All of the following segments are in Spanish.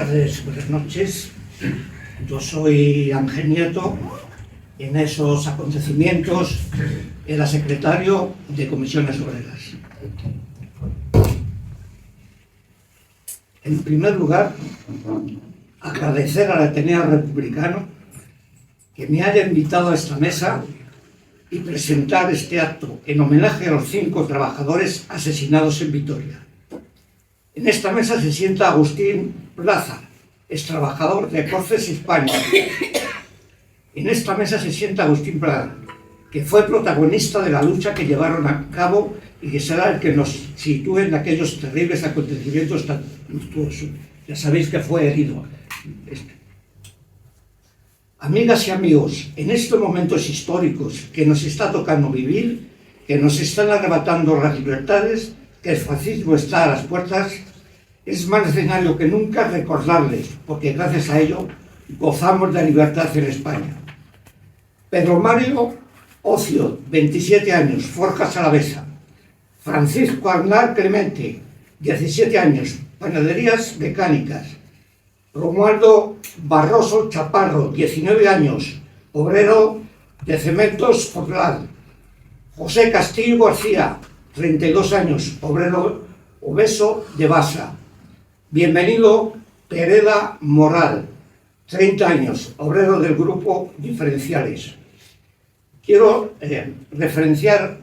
tardes, buenas noches. Yo soy Ángel Nieto. En esos acontecimientos era secretario de Comisiones Obreras. En primer lugar, agradecer al Ateneo Republicano que me haya invitado a esta mesa y presentar este acto en homenaje a los 5 trabajadores asesinados en Vitoria. En esta mesa se sienta Agustín Plaza, ex trabajador de Corces España. En esta mesa se sienta Agustín Plaza, que fue protagonista de la lucha que llevaron a cabo y que será el que nos sitúe en aquellos terribles acontecimientos tan luctuosos. Ya sabéis que fue herido. Amigas y amigos, en estos momentos históricos que nos está tocando vivir, que nos están arrebatando las libertades, que el fascismo está a las puertas, es más necesario que nunca recordarles, porque gracias a ello gozamos de libertad en España. Pedro Mario Ocio, 27 años, Forjas Alavesa. Francisco Arnar Clemente, 17 años, Panaderías Mecánicas. Romualdo Barroso Chaparro, 19 años, obrero de Cementos Forlán. José Castillo García, 32 años, obrero obeso de Basa. Bienvenido Pereda Moral, 30 años, obrero del grupo Diferenciales. Quiero referenciar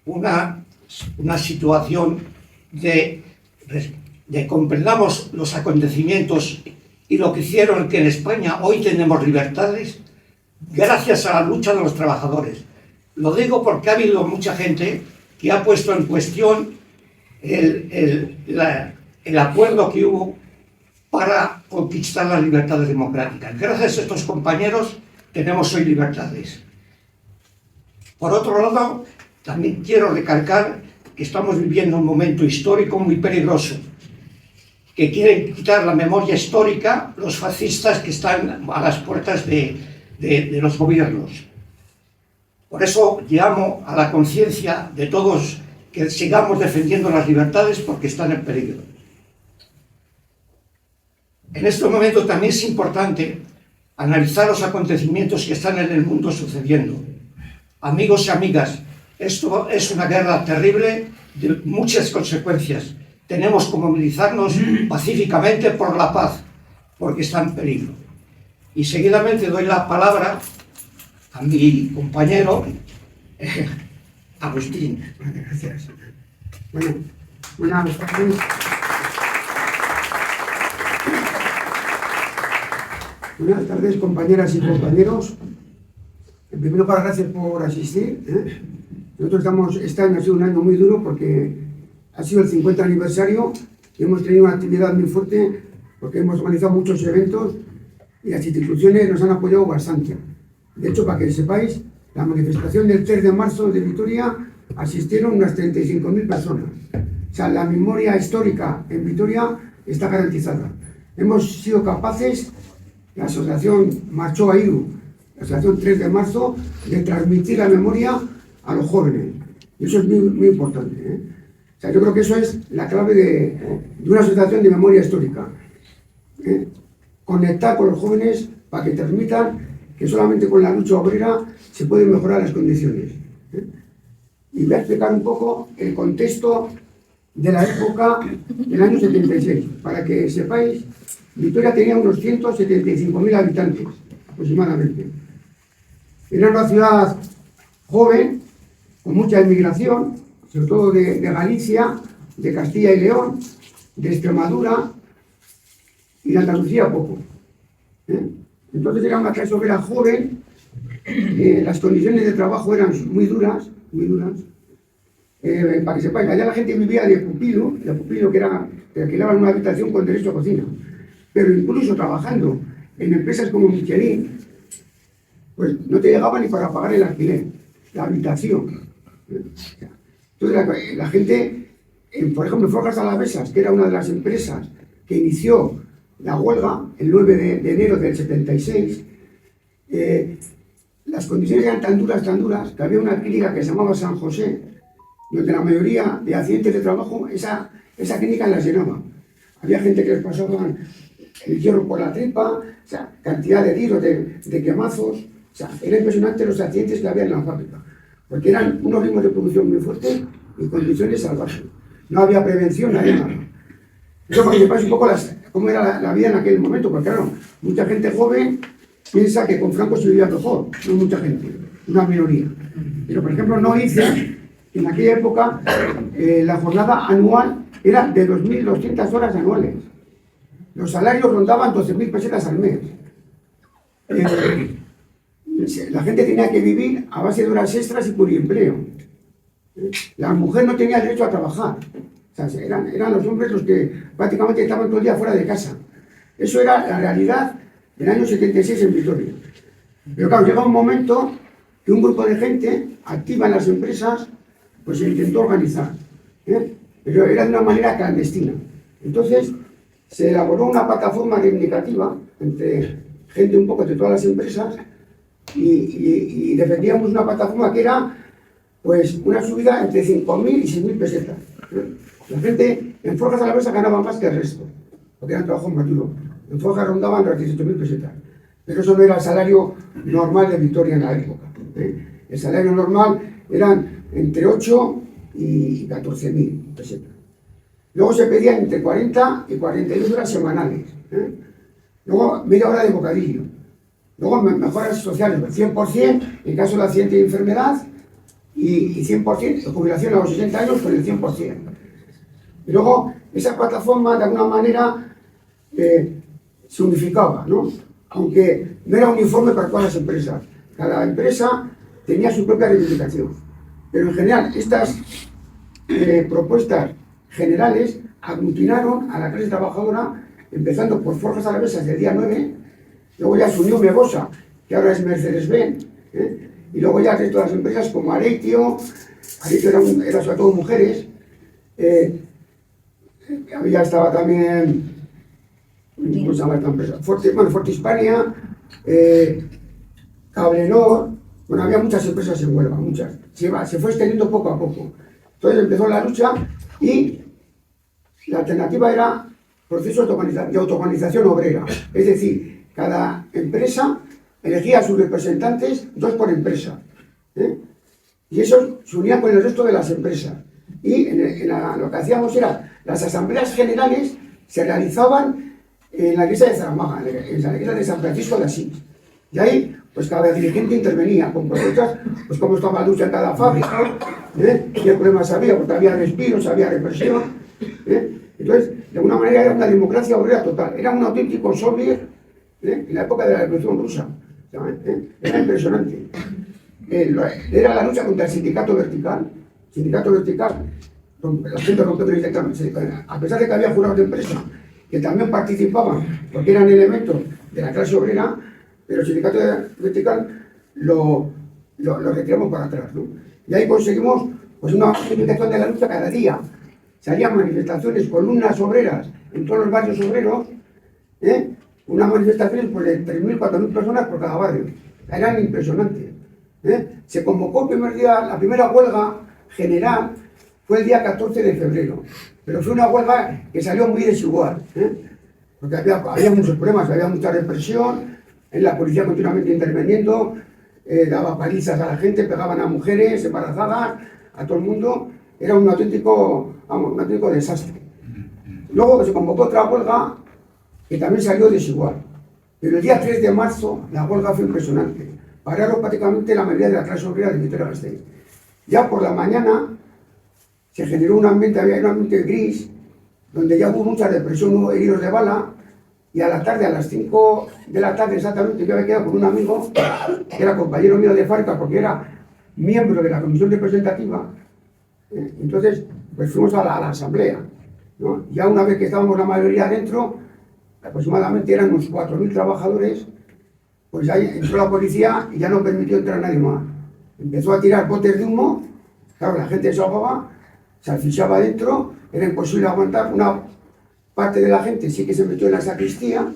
una situación de comprendamos los acontecimientos y lo que hicieron que en España hoy tenemos libertades gracias a la lucha de los trabajadores. Lo digo porque ha habido mucha gente que ha puesto en cuestión el acuerdo que hubo para conquistar las libertades democráticas. Gracias a estos compañeros tenemos hoy libertades. Por otro lado, también quiero recalcar que estamos viviendo un momento histórico muy peligroso, que quieren quitar la memoria histórica los fascistas que están a las puertas de los gobiernos. Por eso llamo a la conciencia de todos que sigamos defendiendo las libertades porque están en peligro. En este momento también es importante analizar los acontecimientos que están en el mundo sucediendo. Amigos y amigas, esto es una guerra terrible de muchas consecuencias. Tenemos que movilizarnos pacíficamente por la paz, porque está en peligro. Y seguidamente doy la palabra a mi compañero Agustín. Gracias. Buenas tardes. Buenas tardes, compañeras y compañeros. En primer lugar, gracias por asistir. Nosotros este año ha sido un año muy duro porque ha sido el 50 aniversario y hemos tenido una actividad muy fuerte porque hemos organizado muchos eventos y las instituciones nos han apoyado bastante. De hecho, para que sepáis, la manifestación del 3 de marzo de Vitoria asistieron unas 35.000 personas. O sea, la memoria histórica en Vitoria está garantizada. Hemos sido capaces, la asociación Marchó a Iru, la asociación 3 de marzo, de transmitir la memoria a los jóvenes. Y eso es muy, muy importante. O sea, yo creo que eso es la clave de una asociación de memoria histórica. Conectar con los jóvenes para que transmitan que solamente con la lucha obrera se pueden mejorar las condiciones. Y voy a explicar un poco el contexto de la época del año 76. Para que sepáis, Vitoria tenía unos 175.000 habitantes, aproximadamente. Era una ciudad joven, con mucha inmigración, sobre todo de Galicia, de Castilla y León, de Extremadura y de Andalucía poco. Entonces era una clase obrera joven, las condiciones de trabajo eran muy duras, muy duras. Para que sepáis, allá la gente vivía de pupilo que era, te alquilaban una habitación con derecho a cocina. Pero incluso trabajando en empresas como Michelin, pues no te llegaba ni para pagar el alquiler, la habitación. Entonces la gente, por ejemplo, Forjas Alavesas, que era una de las empresas que inició la huelga el 9 de enero del 76, las condiciones eran tan duras, que había una clínica que se llamaba San José, donde la mayoría de accidentes de trabajo, esa clínica la llenaba. había gente que les pasaban el hierro por la tripa, o sea, cantidad de tiros, de quemazos, o sea, era impresionante los accidentes que había en la fábrica, porque eran unos ritmos de producción muy fuertes y condiciones salvajes. No había prevención, no había nada. Eso para que sepáis un poco cómo era la vida en aquel momento, porque claro, mucha gente joven piensa que con Franco se vivía mejor, no mucha gente, una minoría. Pero por ejemplo, no dice que en aquella época la jornada anual era de 2.200 horas anuales. Los salarios rondaban 12.000 pesetas al mes. La gente tenía que vivir a base de horas extras y pluriempleo. La mujer no tenía derecho a trabajar. O sea, eran los hombres los que prácticamente estaban todo el día fuera de casa. Eso era la realidad del año 76 en Vitoria. Pero claro, llega un momento que un grupo de gente activa en las empresas, pues se intentó organizar, pero era de una manera clandestina. Entonces se elaboró una plataforma reivindicativa entre gente un poco de todas las empresas y defendíamos una plataforma que era pues una subida entre 5.000 y 6.000 pesetas. La gente en Forjas Alavesas ganaba más que el resto, porque eran trabajos más duros. En Forjas rondaban las 18.000 pesetas. Pero eso no era el salario normal de Vitoria en la época. El salario normal eran entre 8 y 14.000 pesetas. Luego se pedían entre 40 y 42 horas semanales. Luego media hora de bocadillo. Luego mejoras sociales, 100% en caso de accidente y enfermedad y 100% de jubilación a los 60 años con el 100%. Y luego esa plataforma de alguna manera se unificaba, ¿no? Aunque no era uniforme para todas las empresas. Cada empresa tenía su propia reivindicación. Pero en general estas propuestas generales aglutinaron a la clase trabajadora, empezando por Forjas Alavesas del día 9, luego ya se unió Megosa, que ahora es Mercedes-Benz, y luego ya el resto de las empresas como Areitio era sobre todo mujeres, había estaba también, ¿cómo se llama esta empresa? Forte Hispania, Cablenor, bueno, había muchas empresas en Huelva, muchas, se fue extendiendo poco a poco. Entonces empezó la lucha y la alternativa era procesos de autoorganización obrera, es decir, cada empresa elegía a sus representantes, 2 por empresa, y esos se unían con el resto de las empresas. Y lo que hacíamos era, las asambleas generales se realizaban en la iglesia de Zaramaga, en la iglesia de San Francisco de Asís. Y ahí, pues cada dirigente intervenía con propuestas, pues cómo estaba la lucha en cada fábrica, qué problemas había, porque había despidos, había represión. Entonces, de alguna manera era una democracia obrera total, era un auténtico soviet en la época de la Revolución Rusa. Era impresionante. Era la lucha contra el sindicato vertical. Sindicato vertical, la gente rompió directamente, a pesar de que había jurados de empresa que también participaban, porque eran elementos de la clase obrera, pero el sindicato vertical lo retiramos para atrás, ¿no? Y ahí conseguimos pues, una reivindicación de la lucha cada día. Salían manifestaciones, columnas obreras en todos los barrios obreros, unas manifestaciones pues, de 3.000, 4.000 personas por cada barrio. Eran impresionantes. Se convocó el primer día, la primera huelga general fue el día 14 de febrero, pero fue una huelga que salió muy desigual, porque había muchos problemas, había mucha represión, la policía continuamente interviniendo, daba palizas a la gente, pegaban a mujeres embarazadas, a todo el mundo, era un auténtico desastre. Luego se convocó otra huelga que también salió desigual, pero el día 3 de marzo la huelga fue impresionante, pararon prácticamente la mayoría de la clase obrera de Vitoria-Gasteiz. Ya por la mañana se generó había un ambiente gris, donde ya hubo mucha represión, hubo heridos de bala, y a la tarde, a las 5 de la tarde exactamente, yo había quedado con un amigo, que era compañero mío de Farca, porque era miembro de la comisión representativa. Entonces, pues fuimos a la asamblea, ¿no? Ya una vez que estábamos la mayoría dentro, aproximadamente eran unos 4.000 trabajadores, pues ahí entró la policía y ya no permitió entrar a nadie más. Empezó a tirar botes de humo, claro, la gente se ahogaba, se asfixiaba dentro, era imposible aguantar. Una parte de la gente sí que se metió en la sacristía,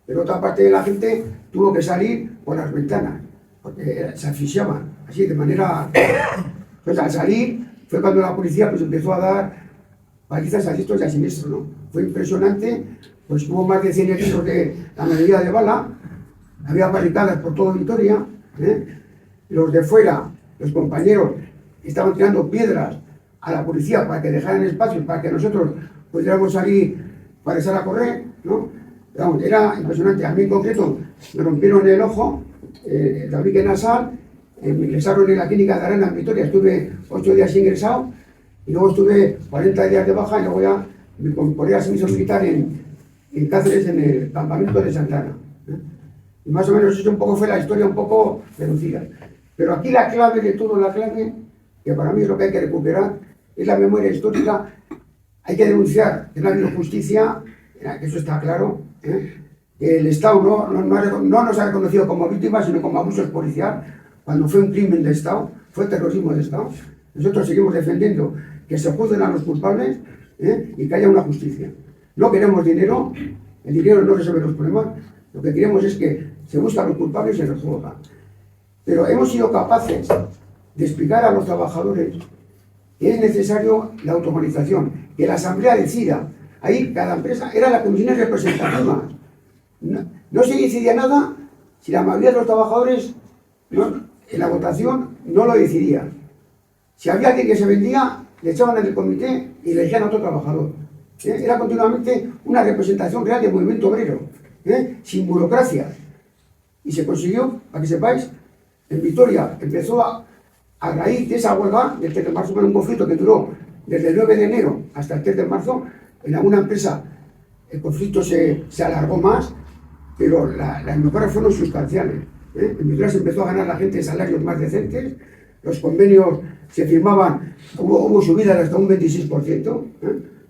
pero otra parte de la gente tuvo que salir por las ventanas, porque se asfixiaban, así de manera... Pues al salir fue cuando la policía pues, empezó a dar palizas a diestros y a siniestros, ¿no? Fue impresionante, pues hubo más de 100 heridos de la mayoría de bala, había barricadas por todo Vitoria, los de fuera, los compañeros, estaban tirando piedras a la policía para que dejaran espacio, para que nosotros pudiéramos salir para echar a correr, ¿no? Vamos, era impresionante. A mí en concreto me rompieron el ojo, el tabique nasal, me ingresaron en la clínica de Arana en Vitoria, estuve 8 días ingresado y luego estuve 40 días de baja y luego ya me incorporé a servicio militar en Cáceres, en el campamento de Santana. Y más o menos eso un poco fue la historia un poco reducida. Pero aquí la clave de todo, la clave, que para mí es lo que hay que recuperar, es la memoria histórica. Hay que denunciar que no ha habido justicia, que eso está claro, que el Estado no nos ha reconocido como víctimas, sino como abusos policial, cuando fue un crimen de Estado, fue terrorismo de Estado. Nosotros seguimos defendiendo que se juzguen a los culpables y que haya una justicia. No queremos dinero, el dinero no resuelve los problemas, lo que queremos es que se busquen a los culpables y se les juzga. Pero hemos sido capaces de explicar a los trabajadores que es necesario la automatización, que la asamblea decida. Ahí cada empresa era la comisión representativa. No se decidía nada si la mayoría de los trabajadores en la votación no lo decidía. Si había alguien que se vendía, le echaban en el comité y le elegían a otro trabajador. Era continuamente una representación real del movimiento obrero, sin burocracia. Y se consiguió, para que sepáis, en Vitoria empezó a raíz de esa huelga, del 3 de marzo, un conflicto que duró desde el 9 de enero hasta el 3 de marzo, en alguna empresa el conflicto se alargó más, pero las mejoras fueron sustanciales. En Vitoria se empezó a ganar la gente salarios más decentes, los convenios se firmaban, hubo subidas hasta un 26%.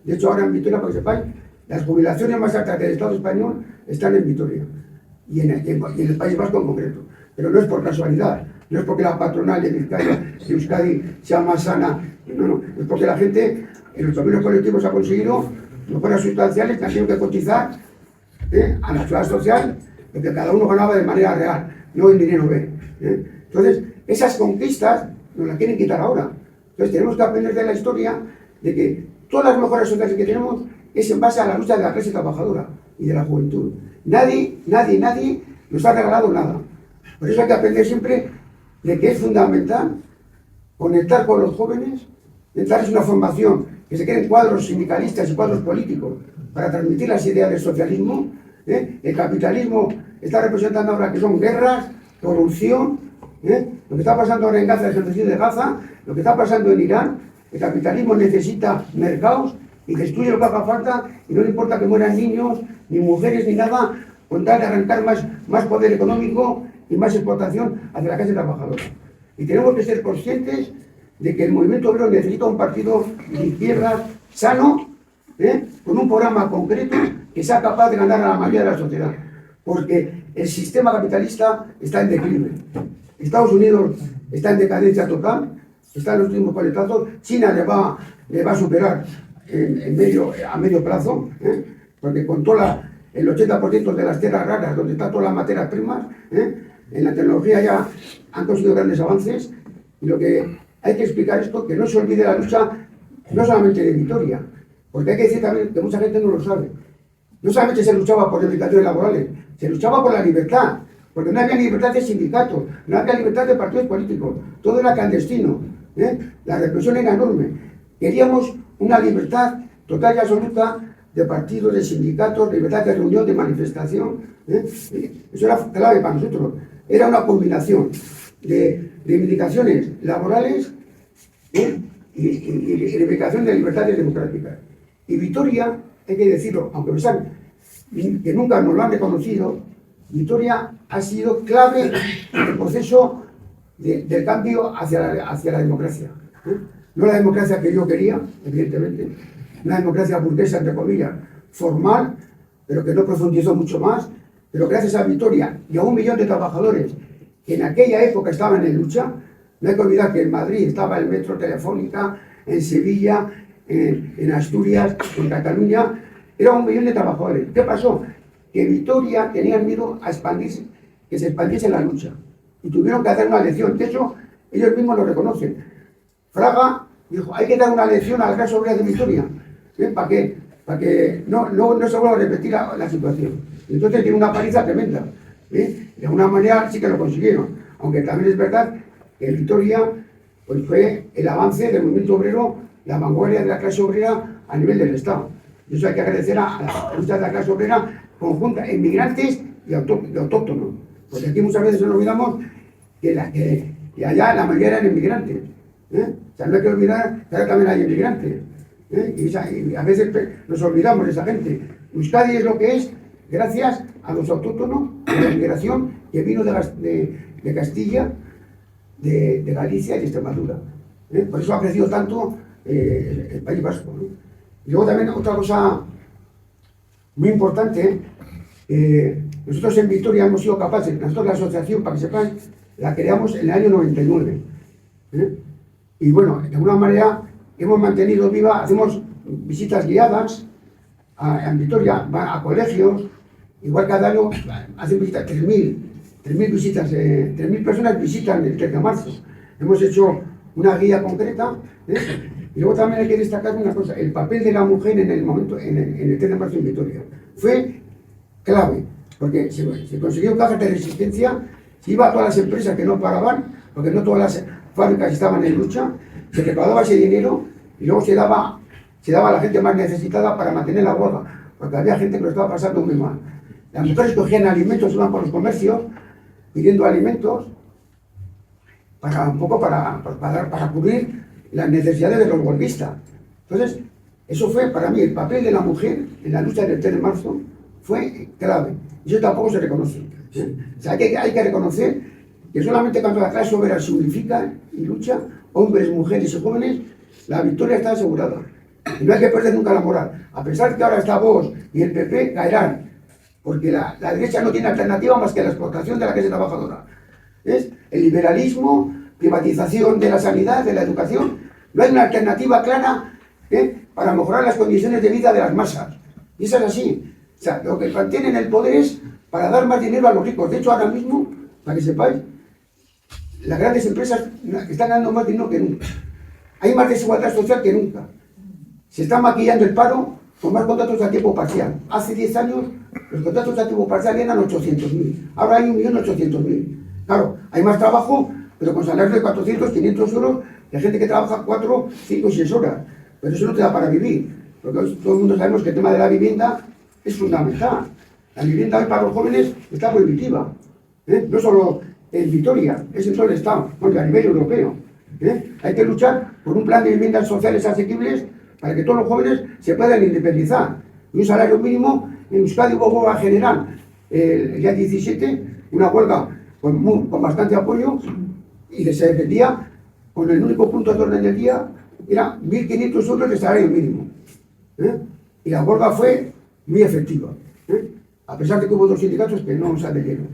De hecho, ahora en Vitoria, para que sepáis, las jubilaciones más altas del Estado español están en Vitoria y en el País Vasco en concreto. Pero no es por casualidad, no es porque la patronal de Euskadi sea más sana, no, es porque la gente en los convenios colectivos ha conseguido mejoras sustanciales que han tenido que cotizar a la seguridad social, lo que cada uno ganaba de manera real, no en dinero B. Entonces, esas conquistas nos las quieren quitar ahora. Entonces, tenemos que aprender de la historia de que todas las mejoras sociales que tenemos es en base a la lucha de la clase trabajadora y de la juventud. Nadie nos ha regalado nada. Por eso hay que aprender siempre de que es fundamental conectar con los jóvenes, darles una formación, que se creen cuadros sindicalistas y cuadros políticos para transmitir las ideas del socialismo. El capitalismo está representando ahora que son guerras, corrupción, lo que está pasando ahora en Gaza, el genocidio de Gaza, lo que está pasando en Irán. El capitalismo necesita mercados y destruye lo que haga falta y no le importa que mueran niños, ni mujeres, ni nada, con tal de arrancar más poder económico y más explotación hacia la clase trabajadora. Y tenemos que ser conscientes de que el movimiento obrero necesita un partido de izquierda sano, con un programa concreto que sea capaz de ganar a la mayoría de la sociedad. Porque el sistema capitalista está en declive. Estados Unidos está en decadencia total, está en los últimos coletazos. China le va a superar a medio plazo, porque controla el 80% de las tierras raras, donde están todas las materias primas. En la tecnología ya han conseguido grandes avances. Y lo que hay que explicar esto, que no se olvide la lucha, no solamente de Vitoria, porque hay que decir también que mucha gente no lo sabe. No solamente se luchaba por reivindicaciones laborales, se luchaba por la libertad, porque no había libertad de sindicatos, no había libertad de partidos políticos, todo era clandestino, la represión era enorme. Queríamos una libertad total y absoluta de partidos, de sindicatos, libertad de reunión, de manifestación. Eso era clave para nosotros. Era una combinación de reivindicaciones laborales y reivindicación de libertades democráticas. Y Vitoria, hay que decirlo, aunque pensan que nunca nos lo han reconocido, Vitoria ha sido clave en el proceso del cambio hacia la democracia. No la democracia que yo quería, evidentemente, una democracia burguesa, entre comillas, formal, pero que no profundizó mucho más, pero gracias a Vitoria y a 1 millón de trabajadores que en aquella época estaban en lucha. No hay que olvidar que en Madrid estaba el metro Telefónica, en Sevilla, en Asturias, en Cataluña, era 1 millón de trabajadores. ¿Qué pasó? Que Vitoria tenía miedo a expandirse, que se expandiese la lucha, y tuvieron que hacer una lección. De hecho, ellos mismos lo reconocen. Fraga dijo, hay que dar una lección a la clase obrera de Vitoria. para que no se vuelva a repetir la situación. Entonces tiene una paliza tremenda. De alguna manera sí que lo consiguieron, aunque también es verdad que Vitoria pues, fue el avance del movimiento obrero, la vanguardia de la clase obrera a nivel del Estado. Y eso hay que agradecer a la lucha de la clase obrera conjunta, inmigrantes y autóctonos. Porque aquí muchas veces nos olvidamos que allá la mayoría eran inmigrantes. O sea, no hay que olvidar que ahora también hay inmigrantes. Y a veces nos olvidamos de esa gente. Euskadi es lo que es gracias a los autóctonos de la inmigración que vino de Castilla, de Galicia y de Extremadura. Por eso ha crecido tanto el País Vasco. Y luego también otra cosa muy importante, nosotros en Vitoria hemos sido capaces, nosotros la asociación, para que sepan, la creamos en el año 99. Y bueno, de alguna manera hemos mantenido viva, hacemos visitas guiadas en Vitoria, van a colegios, igual cada año hacen visitas, 3.000 visitas, 3.000 personas visitan el 3 de marzo. Hemos hecho una guía concreta, y luego también hay que destacar una cosa, el papel de la mujer en el momento, en el 3 de marzo en Vitoria, fue clave, porque se consiguió cajas de resistencia, se iba a todas las empresas que no pagaban, porque no todas las fábricas estaban en lucha, se recaudaba ese dinero y luego se daba a la gente más necesitada para mantener la huelga, porque había gente que lo estaba pasando muy mal. Las mujeres cogían alimentos, iban por los comercios pidiendo alimentos para un poco para cubrir las necesidades de los huelguistas. Entonces, eso fue para mí el papel de la mujer en la lucha del 3 de marzo fue clave. Y eso tampoco se reconoce. O sea, hay que reconocer que solamente cuando la clase obrera se unifica y lucha, hombres, mujeres y jóvenes, la victoria está asegurada. Y no hay que perder nunca la moral. A pesar de que ahora está Vox y el PP caerán, porque la derecha no tiene alternativa más que la explotación de la clase trabajadora. ¿Es? El liberalismo, privatización de la sanidad, de la educación, no hay una alternativa clara para mejorar las condiciones de vida de las masas. Y eso es así. O sea, lo que mantienen el poder es para dar más dinero a los ricos. De hecho, ahora mismo, para que sepáis, las grandes empresas están dando más dinero que nunca. Hay más desigualdad social que nunca. Se está maquillando el paro con más contratos a tiempo parcial. Hace 10 años los contratos a tiempo parcial eran 800.000. Ahora hay 1.800.000. Claro, hay más trabajo, pero con salarios de 400, 500 euros, hay gente que trabaja 4, 5 y 6 horas. Pero eso no te da para vivir. Porque hoy todo el mundo sabemos que el tema de la vivienda es fundamental. La vivienda hoy para los jóvenes está prohibitiva. No solo en Vitoria, es en todo el Estado, porque a nivel europeo. Hay que luchar por un plan de viviendas sociales asequibles para que todos los jóvenes se puedan independizar. Y un salario mínimo, en Euskadi hubo huelga general el día 17, una huelga con bastante apoyo, y se defendía con el único punto de orden del día, era 1.500 euros de salario mínimo. Y la huelga fue muy efectiva, a pesar de que hubo 2 sindicatos que no se adherieron.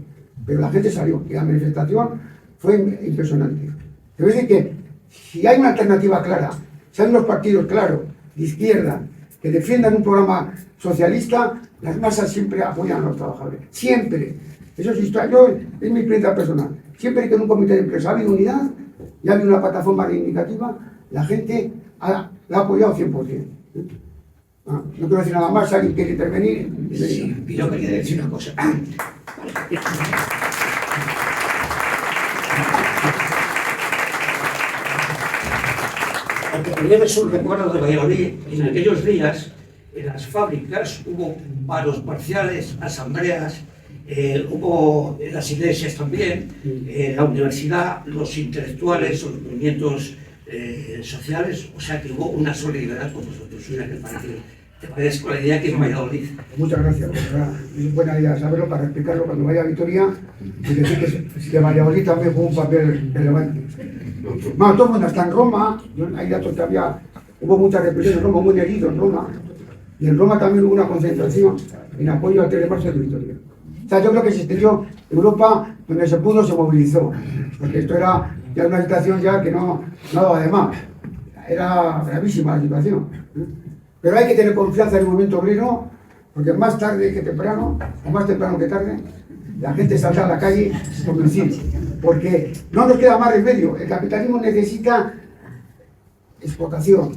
Pero la gente salió, y la manifestación fue impresionante. Te voy a decir que si hay una alternativa clara, si hay unos partidos claros, de izquierda, que defiendan un programa socialista, las masas siempre apoyan a los trabajadores. Siempre. Eso es mi experiencia personal. Siempre que en un comité de empresa ha habido unidad y ha habido una plataforma reivindicativa, la gente la ha apoyado 100%. No quiero decir nada más, alguien quiere intervenir. Sí, yo quería decir una cosa. Porque me lleves un recuerdo de Valladolid. En aquellos días, en las fábricas hubo paros parciales, asambleas, hubo en las iglesias también, en la universidad, los intelectuales, los movimientos sociales, o sea que hubo una solidaridad con vosotros, una que te parezco la idea que es Valladolid. Muchas gracias, es buena idea saberlo para explicarlo cuando vaya a Vitoria y decir que Valladolid también jugó un papel relevante. Bueno, todo el mundo está en Roma, hay datos que hubo mucha represión en Roma, muy herido en Roma, y en Roma también hubo una concentración en apoyo al 3 de marzo de Vitoria. O sea, yo creo que se extendió Europa, donde se pudo, se movilizó, porque esto era ya una situación ya que no daba de más, era gravísima la situación. Pero hay que tener confianza en el movimiento obrero, porque más tarde que temprano, o más temprano que tarde, la gente saldrá a la calle convencida, porque no nos queda más remedio. El capitalismo necesita exportación,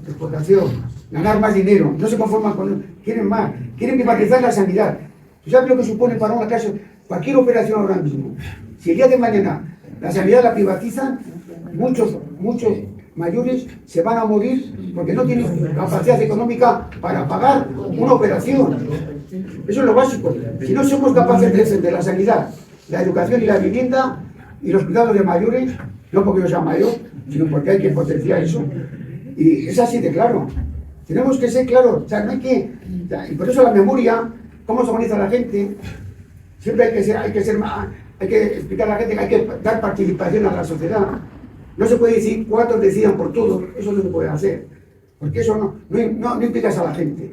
ganar más dinero, no se conforman con... quieren más, quieren privatizar la sanidad. ¿Tú sabes lo que supone para una casa cualquier operación ahora mismo? Si el día de mañana la sanidad la privatizan, muchos mayores se van a morir porque no tienen capacidad económica para pagar una operación. Eso es lo básico. Si no somos capaces de defender la sanidad, la educación y la vivienda y los cuidados de mayores, no porque yo sea mayor, sino porque hay que potenciar eso. Y es así de claro. Tenemos que ser claros. O sea, no hay que... y por eso la memoria, cómo se organiza la gente, siempre hay que explicar a la gente que hay que dar participación a la sociedad. No se puede decir cuatro decidan por todo, eso no se puede hacer, porque eso no implicas a la gente.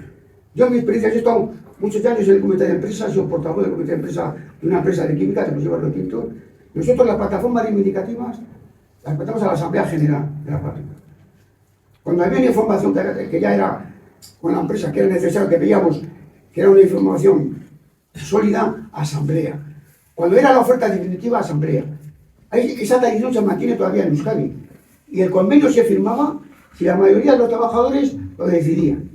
Yo en mi experiencia, yo he estado muchos años en el comité de empresa, he sido portavoz del comité de empresa de una empresa de química, que nos lleva los quintos. Nosotros las plataformas reivindicativas las metemos a la Asamblea General de la fábrica. Cuando había una información que ya era con la empresa, que era necesario, que veíamos que era una información sólida, Asamblea. Cuando era la oferta definitiva, Asamblea. Esa tradición se mantiene todavía en Euskadi. Y el convenio se firmaba si la mayoría de los trabajadores lo decidían.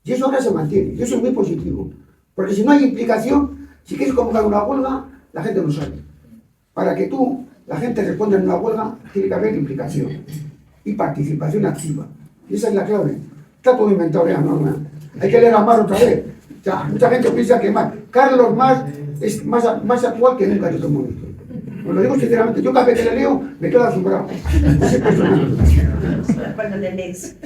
Y eso ahora se mantiene. Y eso es muy positivo. Porque si no hay implicación, si quieres convocar una huelga, la gente no sale. Para que la gente responda en una huelga, tiene que haber implicación. Y participación activa. Y esa es la clave. Está todo inventado ya, ¿no? Hay que leer a Marx otra vez. O sea, mucha gente piensa que Carlos Marx es más actual que nunca en otro momento. Os lo digo sinceramente, yo cada vez que le leo me quedo asombrado. Ese personaje. Cuando le lees.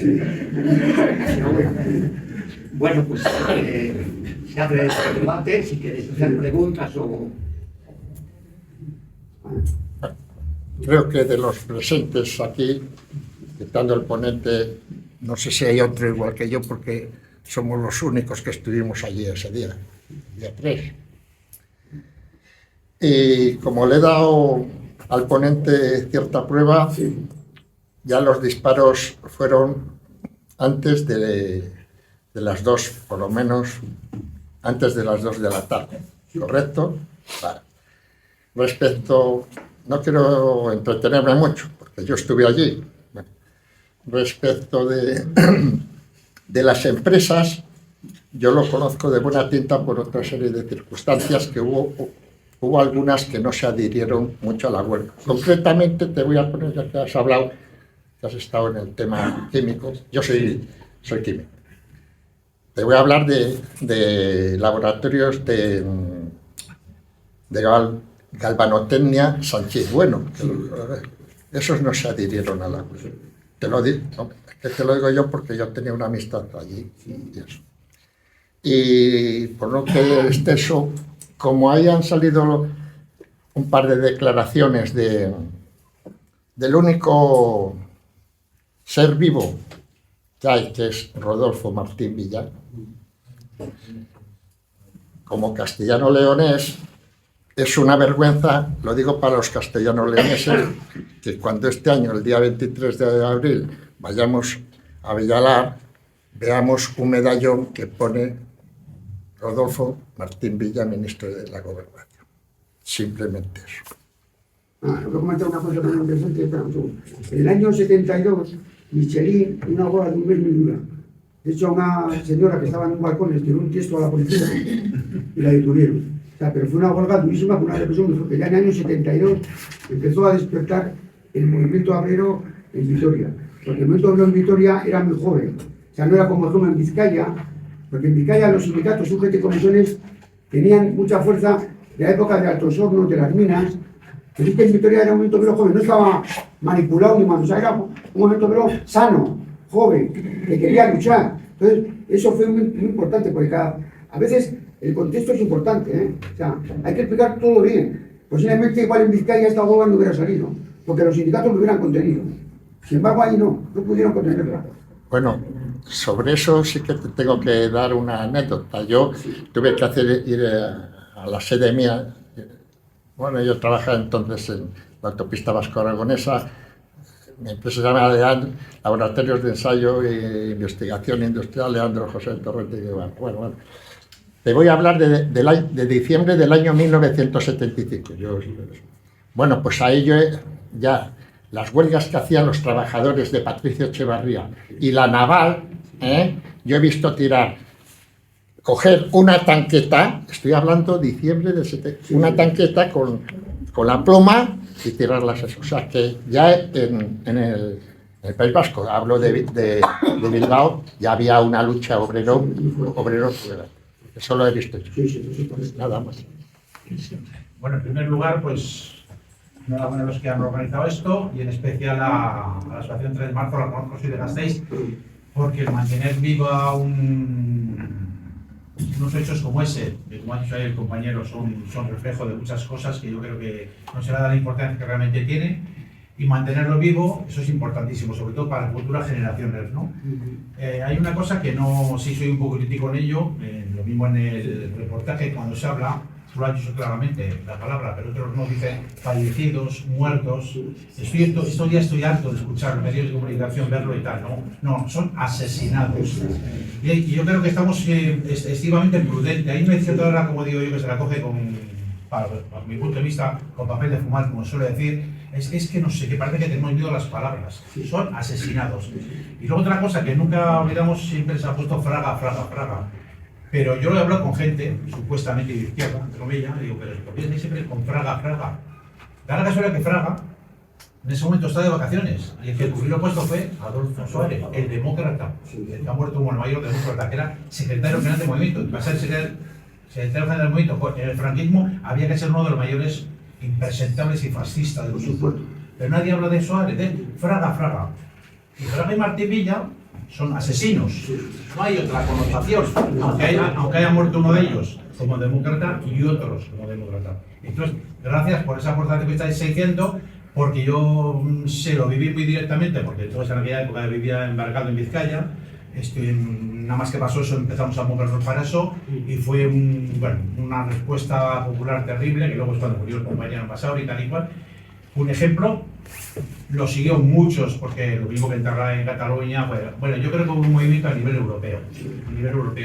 Bueno, pues se abre este debate, si queréis hacer preguntas o... Creo que de los presentes aquí, quitando el ponente, no sé si hay otro igual que yo, porque somos los únicos que estuvimos allí ese día, día 3. Y como le he dado al ponente cierta prueba, ya los disparos fueron antes de las 2, por lo menos antes de las 2 de la tarde, ¿correcto? Vale. Respecto, no quiero entretenerme mucho, porque yo estuve allí. Bueno, respecto de las empresas, yo lo conozco de buena tinta por otra serie de circunstancias que hubo algunas que no se adhirieron mucho a la huelga. Concretamente, te voy a poner, ya que has hablado, que has estado en el tema químico, yo soy químico. Te voy a hablar de laboratorios de galvanotecnia Sánchez Bueno. Esos no se adhirieron a la huelga. Te lo digo yo porque yo tenía una amistad allí y eso. Y por lo que exceso, como hayan salido un par de declaraciones del único ser vivo que hay, que es Rodolfo Martín Villa, como castellano-leonés, es una vergüenza, lo digo para los castellano-leoneses, que cuando este año, el día 23 de abril, vayamos a Villalar, veamos un medallón que pone Rodolfo Martín Villa, ministro de la Gobernación. Simplemente eso. Voy a comentar una cosa muy interesante. En el año 72, Michelin, una huelga de un mes muy dura. De hecho, una señora que estaba en un balcón le tiró un tiesto a la policía y la detuvieron. O sea, pero fue una huelga durísima, con una represión muy fuerte. Ya en el año 72 empezó a despertar el movimiento obrero en Vitoria. Porque el movimiento obrero en Vitoria era muy joven. O sea, no era como en Vizcaya, porque en Vizcaya los sindicatos, UGT y comisiones, tenían mucha fuerza de la época de Altos Hornos, de las minas. Pero es que en Vitoria era un movimiento obrero joven, no estaba manipulado ni mal. O sea, era un movimiento obrero sano, joven, que quería luchar. Entonces, eso fue muy importante, porque a veces el contexto es importante, ¿eh? O sea, hay que explicar todo bien. Posiblemente igual en Vizcaya esta huelga no hubiera salido, porque los sindicatos lo hubieran contenido. Sin embargo, ahí no pudieron contenerla. Bueno, sobre eso sí que te tengo que dar una anécdota. Yo tuve que ir a la sede mía. Bueno, yo trabajaba entonces en la autopista vasco-aragonesa. Mi empresa se llama Laboratorios de Ensayo e Investigación Industrial Leandro José Torrente. Bueno. Te voy a hablar de diciembre del año 1975. Bueno, pues ahí yo ya las huelgas que hacían los trabajadores de Patricio Echevarría y la naval, yo he visto coger una tanqueta, estoy hablando diciembre del 70, una tanqueta con la pluma y tirarlas eso. O sea que ya en el País Vasco, hablo de Bilbao, ya había una lucha obrero fuera. Eso lo he visto yo. Nada más. Bueno, en primer lugar, pues enhorabuena a los que han organizado esto y en especial a la Asociación 3 de Marzo, a la conozco, soy de Gasteiz, porque el mantener viva unos hechos como ese, como ha dicho ahí el compañero, son reflejo de muchas cosas que yo creo que no se le da la importancia que realmente tiene, y mantenerlo vivo, eso es importantísimo, sobre todo para futuras generaciones, ¿no? Hay una cosa que sí soy un poco crítico en ello, lo mismo en el reportaje, cuando se habla, tú lo has dicho claramente, la palabra, pero otros no dicen fallecidos, muertos. Esto ya estoy harto de escuchar en medios de comunicación, verlo y tal, ¿no? No, son asesinados. Y yo creo que estamos excesivamente prudentes. Hay una cierta hora, como digo yo, que se la coge para mi punto de vista, con papel de fumar, como suele decir. Es que no sé, que parece que tenemos miedo a las palabras. Son asesinados. Y luego otra cosa que nunca olvidamos, siempre se ha puesto fraga. Pero yo he hablado con gente, supuestamente de izquierda, entre comillas, digo, pero ¿por qué siempre con fraga? Da la casualidad que Fraga, en ese momento está de vacaciones, y el que cubrió el puesto fue Adolfo Suárez, el demócrata, el que ha muerto como el mayor demócrata, que era secretario general del movimiento, y para ser secretario general del movimiento, en el franquismo había que ser uno de los mayores impresentables y fascistas de los tiempos. Pero nadie habla de Suárez, de Fraga. Y Fraga y Martín Villa son asesinos. No hay otra connotación, aunque haya muerto uno de ellos como demócrata y otros como demócrata. Entonces, gracias por esa aportación que estáis diciendo, porque yo se lo viví muy directamente, porque toda en aquella época vivía embarcado en Vizcaya. Nada más que pasó eso, empezamos a movernos para eso, y fue una respuesta popular terrible, que luego es cuando murió el compañero Basauri y tal y cual. Un ejemplo, lo siguió muchos, porque lo mismo que enterrar en Cataluña, bueno, yo creo que hubo un movimiento a nivel europeo,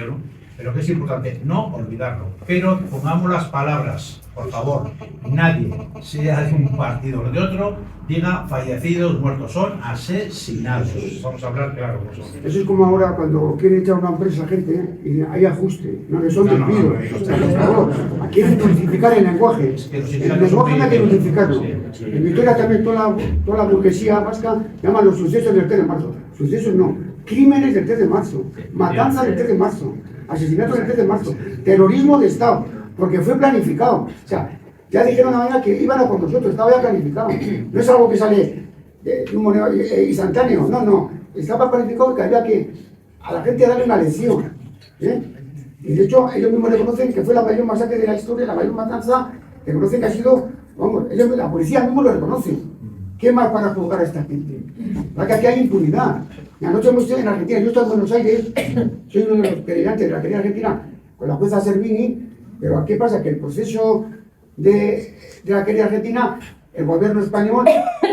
¿no? Pero que es importante no olvidarlo. Pero pongamos las palabras, por favor, nadie, sea de un partido o de otro, diga fallecidos, muertos, son asesinados. Vamos a hablar claro como son. Eso es como ahora cuando quiere echar una empresa a gente y hay ajuste, no le son despidos. Por favor, aquí hay que dulcificar el lenguaje. El lenguaje hay que dulcificarlo. En Vitoria también toda la burguesía vasca llama los sucesos del 3 de marzo. Sucesos no, crímenes del 3 de marzo, matanzas del 3 de marzo, asesinatos del 3 de marzo, terrorismo de Estado, porque fue planificado. O sea, ya dijeron la mañana que iban a por nosotros, estaba ya planificado. No es algo que sale de un moneda instantáneo, no. Estaba planificado que había que a la gente darle una lección. Y de hecho, ellos mismos reconocen que fue la mayor masacre de la historia, la mayor matanza, reconocen que ha sido, la policía mismo lo reconoce. ¿Qué más para juzgar a esta gente? Para que aquí hay impunidad. Y anoche hemos estado en Argentina, yo estoy en Buenos Aires, soy uno de los querellantes de la querella argentina con la jueza Servini, pero ¿qué pasa? Que el proceso de la querella argentina, el gobierno español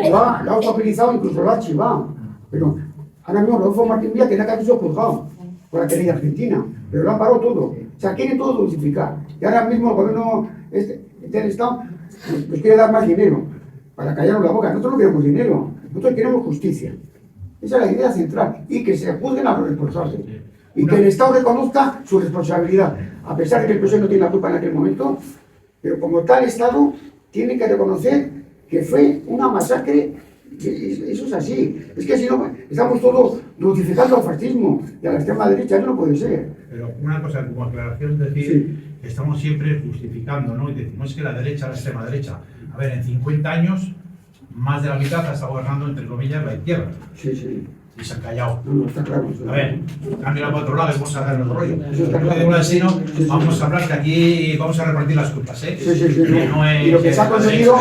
lo ha autorizado, incluso lo ha archivado. Pero ahora mismo Rodolfo Martín Villa tenía que haber sido juzgado por la querella argentina, pero lo han parado todo. O sea, quieren todo dulcificar. Y ahora mismo el gobierno del Estado nos quiere dar más dinero para callarnos la boca. Nosotros no queremos dinero, nosotros queremos justicia. Esa es la idea central, y que se juzguen a los responsables. Y que el Estado reconozca su responsabilidad, a pesar de que el PSOE no tiene la culpa en aquel momento, pero como tal Estado tiene que reconocer que fue una masacre. Eso es así. Es que si no, estamos todos dulcificando al fascismo y a la extrema derecha, eso no puede ser. Pero una cosa, como aclaración, es decir, que estamos siempre justificando, ¿no? Y decimos que la derecha, la extrema derecha. A ver, en 50 años, más de la mitad ha estado gobernando, entre comillas, la izquierda. Sí. Y se han callado. No, está claro. A ver, han mirado para otro lado y vamos a dar el rollo. Vamos a hablar que aquí vamos a repartir las culpas, ¿eh? Sí. No es, y lo que se ha conseguido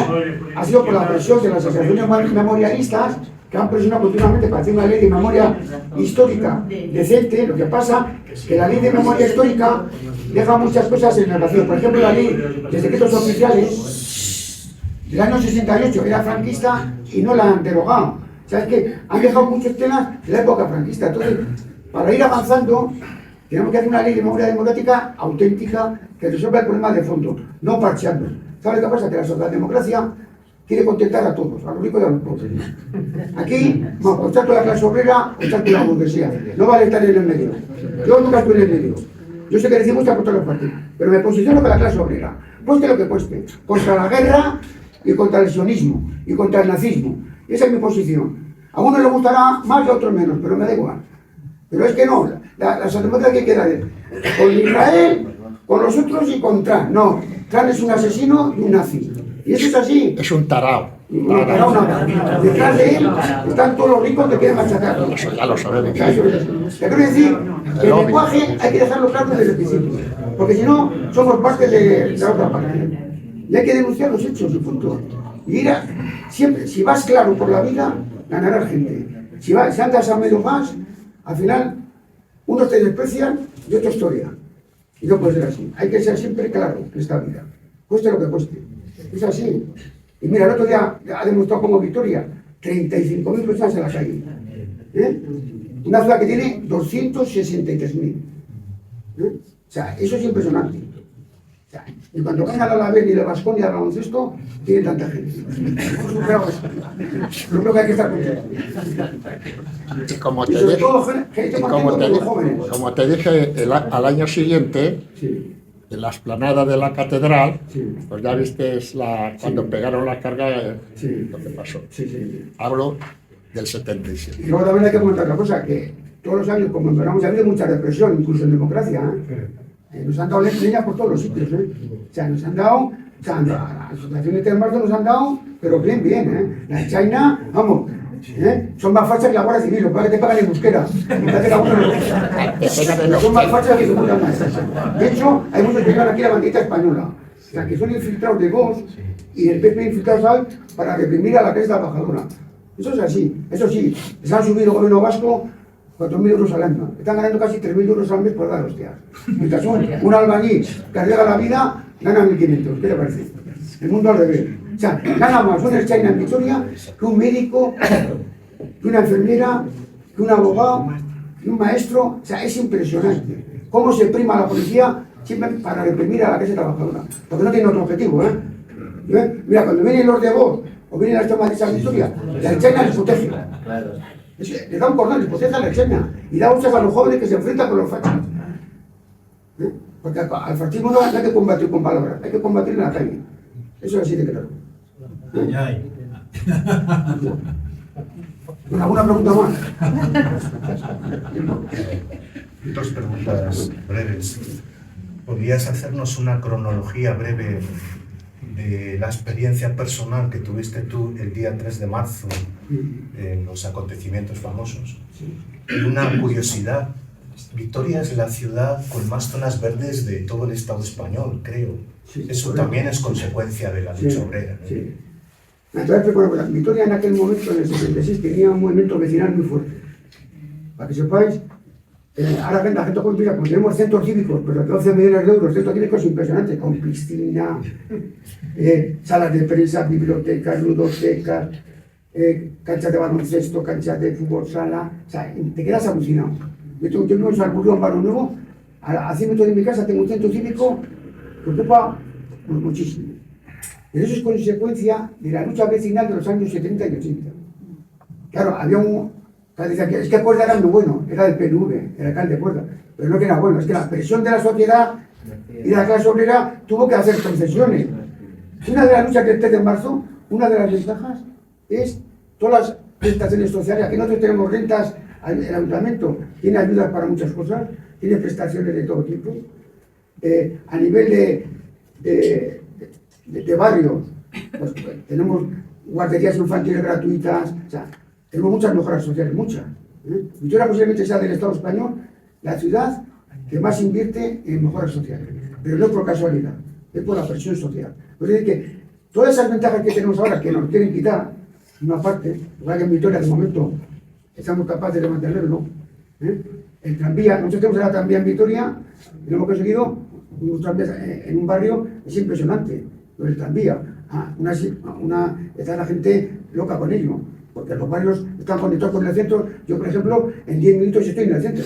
ha sido por la presión de las asociaciones memorialistas que han presionado continuamente para hacer una ley de memoria histórica decente. Lo que pasa es que la ley de memoria histórica deja muchas cosas en el vacío. Por ejemplo, la ley de secretos oficiales del año 68 era franquista y no la han derogado. O sea, es que han dejado muchos temas de la época franquista. Entonces, para ir avanzando, tenemos que hacer una ley de memoria democrática auténtica que resuelva el problema de fondo, no parcheando. ¿Sabes qué pasa? Que la socialdemocracia quiere contentar a todos, a los ricos y a los pobres. Aquí, o está toda la clase obrera o está toda la burguesía. No vale estar en el medio. Yo nunca estoy en el medio. Yo sé que decimos que contra los partidos, pero me posiciono con la clase obrera. Cueste lo que cueste. Contra la guerra y contra el sionismo y contra el nazismo. Y esa es mi posición. A uno le gustará más y a otros menos, pero me da igual. Pero es que no, la socialdemocracia que queda con Israel, con los otros y con Trump. No, Trump es un asesino y un nazi. Y eso es así. Es un tarao. Detrás de él están todos los ricos que quieren machacar. Eso ya lo sabemos. Te quiero decir que el lenguaje hay que dejarlo claro desde el principio, porque si no, somos parte de la otra parte. Y hay que denunciar los hechos, y punto. Y siempre, si vas claro por la vida, ganarás gente. Si andas a medio gas, al final, unos te desprecian y otros historia. Y no puede ser así. Hay que ser siempre claro en esta vida. Cueste lo que cueste. Es así. Y mira, el otro día ha demostrado como victoria 35.000 personas en la calle. Una ciudad que tiene 263.000. O sea, eso es impresionante. O sea, y cuando gana el Alavés y el Baskonia al baloncesto, tiene tanta gente. Yo creo que hay que estar contentos. Y como te Y sobre dije, todo, gente con los jóvenes. como te dije al año siguiente, Sí. en la explanada de la catedral, Sí. pues ya viste cuando pegaron la carga, Sí. lo que pasó. Sí. Hablo del 77. Y luego también hay que comentar otra cosa, que todos los años conmemoramos, ha habido mucha represión, incluso en democracia. Nos han dado leña por todos los sitios. O sea, nos han dado, a la asociación de marzo nos han dado, pero bien. La China, vamos, son más fachas que la Guardia Civil, lo que te pagan en euskera. Son más fachas que su puta madre. De hecho, hay muchos que llevan aquí la bandita española. O sea, que son infiltrados de Vox y del PP infiltrados ¿sabes? Para reprimir a la clase trabajadora. Eso es así. Eso sí, les han subido el gobierno vasco 4.000 euros al año. Están ganando casi 3.000 euros al mes por dar hostias. Mientras un albañil que arriesga la vida gana 1.500. ¿Qué le parece? El mundo al revés. O sea, gana más un China en Vitoria que un médico, que una enfermera, que un abogado, que un maestro. O sea, es impresionante. Cómo se prima a la policía siempre para reprimir a la clase trabajadora. Porque no tiene otro objetivo, Mira, cuando vienen los de Vox o vienen las tomas de esa Vitoria, la China les protege. Le da un cordón, les protege a la China y da hostias a los jóvenes que se enfrentan con los fascistas. Porque al fascismo no hay que combatir con palabras, hay que combatir en la calle. Eso es así de claro. ¿Alguna pregunta más? Dos preguntas breves. ¿Podrías hacernos una cronología breve de la experiencia personal que tuviste tú el día 3 de marzo en los acontecimientos famosos? Y una curiosidad, Vitoria es la ciudad con más zonas verdes de todo el Estado español, creo. Eso también es consecuencia de la lucha obrera. Sí. Vitoria en aquel momento, en el 76, tenía un movimiento vecinal muy fuerte. Para que sepáis, ahora la gente joven piensa, pues tenemos centros cívicos, pero 12 millones de euros, centros cívicos impresionantes, con piscina, salas de prensa, bibliotecas, ludotecas, canchas de baloncesto, canchas de fútbol sala. O sea, te quedas alucinado. Yo vivo en Salburgo, en Barrio Nuevo, a 100 metros de mi casa tengo un centro cívico que ocupa muchísimo. Pero eso es consecuencia de la lucha vecinal de los años 70 y 80. Claro, había decía que es que Puerta era muy bueno, era del PNV, el alcalde de Puerta, pero no que era bueno, es que la presión de la sociedad y de la clase obrera tuvo que hacer concesiones. Una de las luchas del 3 de marzo, una de las ventajas es todas las prestaciones sociales. Aquí nosotros tenemos rentas, el ayuntamiento tiene ayudas para muchas cosas, tiene prestaciones de todo tipo. A nivel de barrio, pues tenemos guarderías infantiles gratuitas, o sea, tenemos muchas mejoras sociales, muchas. Vitoria posiblemente sea del Estado español la ciudad que más invierte en mejoras sociales, pero no por casualidad, es por la presión social. Es decir, que todas esas ventajas que tenemos ahora, que nos quieren quitar, una parte, igual que en Vitoria de momento estamos capaces de mantenerlo. El tranvía, nosotros tenemos la tranvía en Vitoria y lo hemos conseguido unos tranvías en un barrio, es impresionante. El tranvía, está la gente loca con ello, porque los barrios están conectados con el centro. Yo, por ejemplo, en 10 minutos estoy en el centro.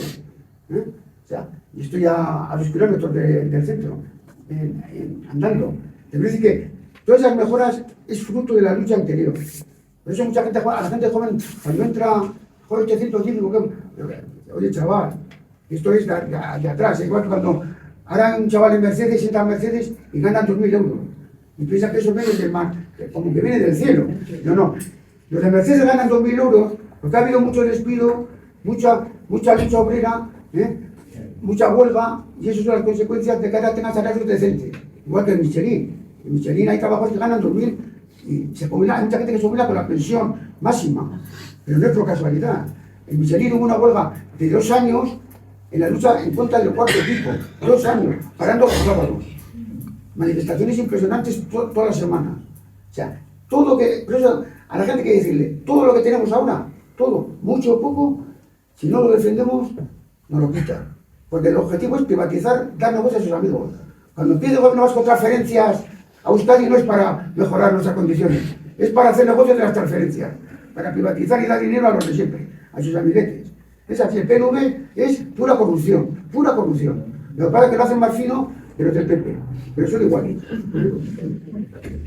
O sea, y estoy a 2 kilómetros del centro, andando. Te voy a decir que todas esas mejoras es fruto de la lucha anterior. Por eso mucha gente, a la gente joven, cuando entra, joder, 805, oye, chaval, esto es de atrás, igual que cuando ahora un chaval en Mercedes entra a Mercedes y gana 2.000 euros. Y piensa que eso viene del mar, como que viene del cielo. No. Los de Mercedes ganan 2.000 euros porque ha habido mucho despido, mucha lucha obrera, mucha huelga, y esas son las consecuencias de que ahora tengan salarios decentes. Igual que en Michelin. En Michelin hay trabajos que ganan 2.000 y se jubila, hay mucha gente que se jubila con la pensión máxima. Pero no es por casualidad. En Michelin hubo una huelga de 2 años en la lucha en contra del cuarto equipo. 2 años, parando los sábados. Manifestaciones impresionantes todas las semanas. O sea, todo que... Por eso a la gente hay que decirle, todo lo que tenemos ahora, todo, mucho o poco, si no lo defendemos, nos lo quitan. Porque el objetivo es privatizar, dar negocio a sus amigos. Cuando pide el gobierno vasco transferencias a Euskadi no es para mejorar nuestras condiciones, es para hacer negocio de las transferencias, para privatizar y dar dinero a los de siempre, a sus amiguetes. Es así, el PNV es pura corrupción, pura corrupción. Lo que pasa es que lo hacen más fino que los del PP, pero son igualitos.